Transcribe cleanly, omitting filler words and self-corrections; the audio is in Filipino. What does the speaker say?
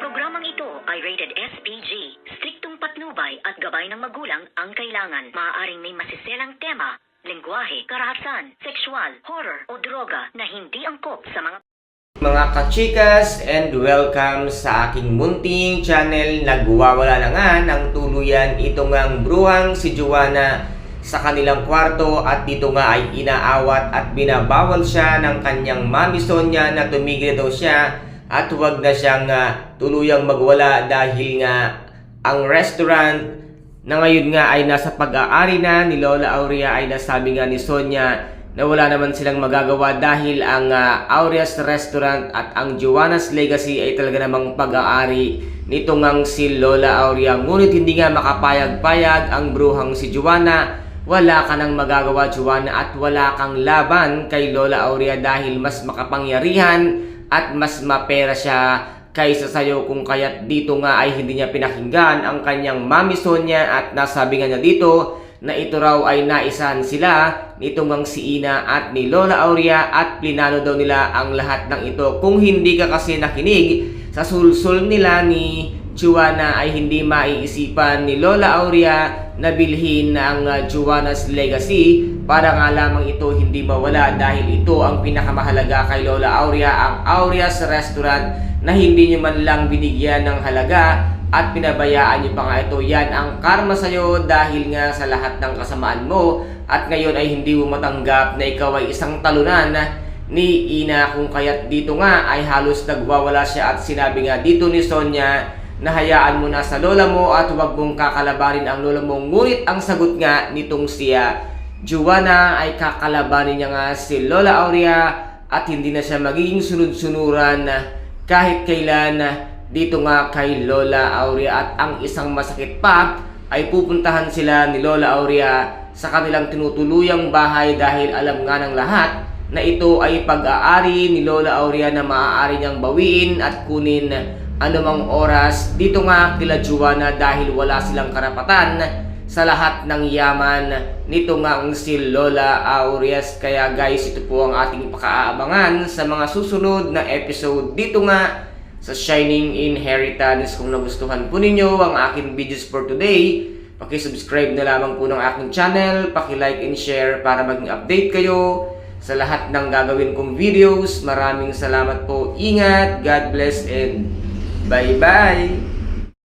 Programang ito ay rated SPG. Striktong patnubay at gabay ng magulang ang kailangan. Maaaring may masiselang tema, lengguwahe, karahasan, sexual, horror o droga na hindi angkop sa mga kachikas, and welcome sa aking munting channel. Nagwawala na nga ng tuluyan itong ang bruhang si Joanna sa kanilang kwarto, at dito nga ay inaawat at binabawal siya ng kanyang mami Sonia na tumigil daw siya at huwag na siyang tuluyang magwala dahil nga ang restaurant na ngayon nga ay nasa pag-aari na ni Lola Aurea ay nasabi nga ni Sonia na wala naman silang magagawa dahil ang Aurea's Restaurant at ang Joanna's Legacy ay talaga namang pag-aari nito ngang si Lola Aurea. Ngunit hindi nga makapayag-payag ang bruhang si Joanna. Wala ka nang magagawa, Joanna, at wala kang laban kay Lola Aurea dahil mas makapangyarihan at mas mapera siya kaysa sa'yo, kung kaya't dito nga ay hindi niya pinakinggan ang kanyang mami Sonia at nasabi nga niya dito na ito raw ay naisahan sila nitong ang si Ina at ni Lola Aurea at plinano daw nila ang lahat ng ito. Kung hindi ka kasi nakinig sa sulsul nila ni Joanna ay hindi maiisipan ni Lola Aurea na bilhin ang Joanna's Legacy para nga lamang ito hindi mawala dahil ito ang pinakamahalaga kay Lola Aurea, ang Aurea's Restaurant, na hindi niyo man lang binigyan ng halaga at pinabayaan niyo pa nga ito. Yan ang karma sa'yo dahil nga sa lahat ng kasamaan mo at ngayon ay hindi mo matanggap na ikaw ay isang talunan ni Ina, kung kaya't dito nga ay halos nagwawala siya at sinabi nga dito ni Sonia na hayaan mo na sa lola mo at huwag mong kakalabanin ang lola mo. Ngunit ang sagot nga nitong siya Joanna ay kakalabanin niya nga si Lola Aurea at hindi na siya magiging sunod-sunuran kahit kailan dito nga kay Lola Aurea. At ang isang masakit pa ay pupuntahan sila ni Lola Aurea sa kanilang tinutuluyang bahay dahil alam nga ng lahat na ito ay pag-aari ni Lola Aurea na maaari niyang bawiin at kunin anumang oras dito nga kila Joanna dahil wala silang karapatan sa lahat ng yaman nito nga ang si Lola Aurea. Kaya guys, ito po ang ating pakaabangan sa mga susunod na episode dito nga sa Shining Inheritance. Kung nagustuhan po ninyo ang aking videos for today, paki-subscribe na lamang po ng aking channel, paki-like and share para maging update kayo sa lahat ng gagawin kong videos. Maraming salamat po. Ingat, God bless, and bye-bye!